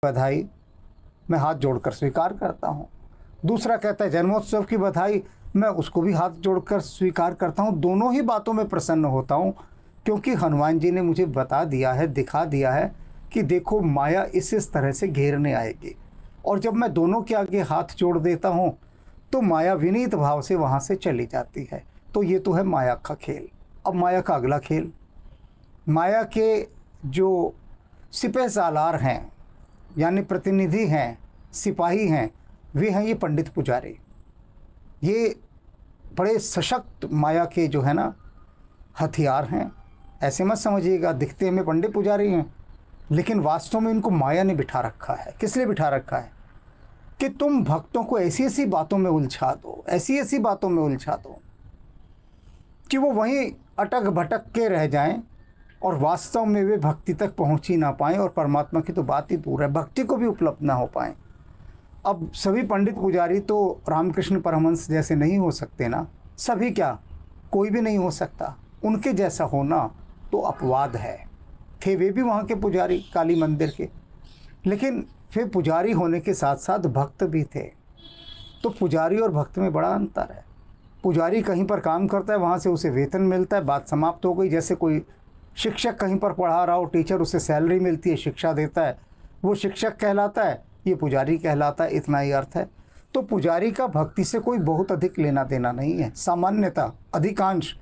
बधाई मैं हाथ जोड़कर स्वीकार करता हूँ। दूसरा कहता है जन्मोत्सव की बधाई, मैं उसको भी हाथ जोड़कर स्वीकार करता हूँ। दोनों ही बातों में प्रसन्न होता हूँ, क्योंकि हनुमान जी ने मुझे बता दिया है, दिखा दिया है कि देखो माया इस तरह से घेरने आएगी। और जब मैं दोनों के आगे हाथ जोड़ देता हूँ तो माया विनीत भाव से वहाँ से चली जाती है। तो ये तो है माया का खेल। अब माया का अगला खेल, माया के जो सिपह सालार हैं, यानी प्रतिनिधि हैं, सिपाही हैं, वे हैं ये पंडित पुजारी। ये बड़े सशक्त माया के जो है ना हथियार हैं। ऐसे मत समझिएगा, दिखते में पंडित पुजारी हैं, लेकिन वास्तव में इनको माया ने बिठा रखा है। किस लिए बिठा रखा है? कि तुम भक्तों को ऐसी ऐसी बातों में उलझा दो, ऐसी ऐसी बातों में उलझा दो कि वो वहीं अटक भटक के रह जाएं और वास्तव में वे भक्ति तक पहुंच ही ना पाएं, और परमात्मा की तो बात ही दूर है, भक्ति को भी उपलब्ध ना हो पाएं। अब सभी पंडित पुजारी तो रामकृष्ण परमहंस जैसे नहीं हो सकते ना। सभी क्या, कोई भी नहीं हो सकता। उनके जैसा होना तो अपवाद है। थे वे भी वहाँ के पुजारी, काली मंदिर के, लेकिन फिर पुजारी होने के साथ साथ भक्त भी थे। तो पुजारी और भक्त में बड़ा अंतर है। पुजारी कहीं पर काम करता है, वहाँ से उसे वेतन मिलता है, बात समाप्त हो गई। जैसे कोई शिक्षक कहीं पर पढ़ा रहा हो, टीचर, उसे सैलरी मिलती है, शिक्षा देता है, वो शिक्षक कहलाता है, ये पुजारी कहलाता है। इतना ही अर्थ है। तो पुजारी का भक्ति से कोई बहुत अधिक लेना देना नहीं है। सामान्यतः अधिकांश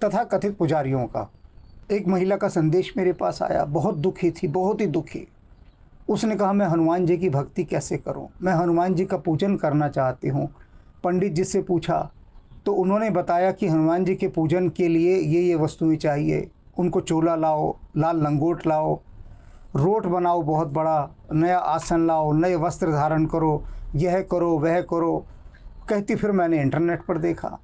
तथा कथित पुजारियों का। एक महिला का संदेश मेरे पास आया, बहुत दुखी थी, बहुत ही दुखी। उसने कहा मैं हनुमान जी की भक्ति कैसे करूं, मैं हनुमान जी का पूजन करना चाहती हूं। पंडित जी से पूछा तो उन्होंने बताया कि हनुमान जी के पूजन के लिए ये वस्तुएं चाहिए। उनको चोला लाओ, लाल लंगोट लाओ, रोट बनाओ बहुत बड़ा, नया आसन लाओ, नए वस्त्र धारण करो, यह करो वह करो। कहती फिर मैंने इंटरनेट पर देखा,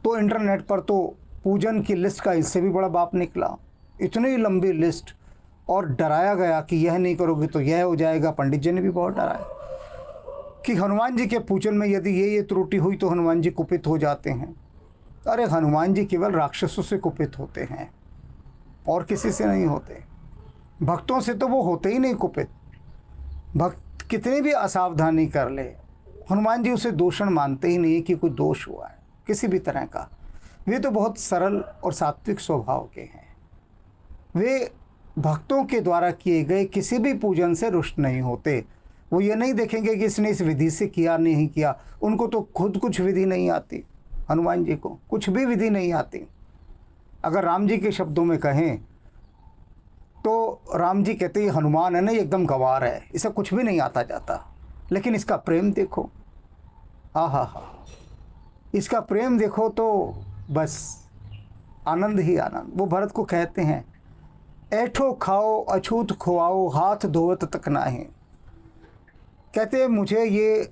तो इंटरनेट पर तो पूजन की लिस्ट का इससे भी बड़ा बाप निकला। इतनी लंबी लिस्ट, और डराया गया कि यह नहीं करोगे तो यह हो जाएगा। पंडित जी ने भी बहुत डराया कि हनुमान जी के पूजन में यदि ये त्रुटि हुई तो हनुमान जी कुपित हो जाते हैं। अरे हनुमान जी केवल राक्षसों से कुपित होते हैं और किसी से नहीं होते। भक्तों से तो वो होते ही नहीं कुपित। भक्त कितनी भी असावधानी कर ले, हनुमान जी उसे दोषण मानते ही नहीं कि कोई दोष हुआ है किसी भी तरह का। वे तो बहुत सरल और सात्विक स्वभाव के हैं। वे भक्तों के द्वारा किए गए किसी भी पूजन से रुष्ट नहीं होते। वो ये नहीं देखेंगे कि इसने इस विधि से किया नहीं किया। उनको तो खुद कुछ विधि नहीं आती, हनुमान जी को कुछ भी विधि नहीं आती। अगर राम जी के शब्दों में कहें तो राम जी कहते हैं हनुमान है ना, ये एकदम गंवार है, इसे कुछ भी नहीं आता जाता। लेकिन इसका प्रेम देखो, हा, इसका प्रेम देखो तो बस आनंद ही आनंद। वो भरत को कहते हैं ऐठो खाओ अछूत खुआओ, हाथ धोवत तक नाहीं। कहते हैं मुझे ये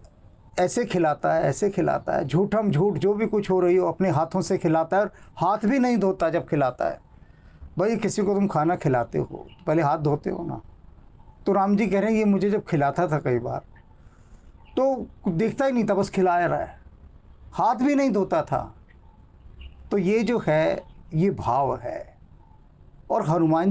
ऐसे खिलाता है, ऐसे खिलाता है, झूठम झूठ जो भी कुछ हो रही हो अपने हाथों से खिलाता है, और हाथ भी नहीं धोता जब खिलाता है। भाई किसी को तुम खाना खिलाते हो पहले हाथ धोते हो ना। तो राम जी कह रहे हैं ये मुझे जब खिलाता था कई बार तो देखता ही नहीं था, बस खिलाया रहा है, हाथ भी नहीं धोता था। तो ये जो है ये भाव है। और हनुमान जी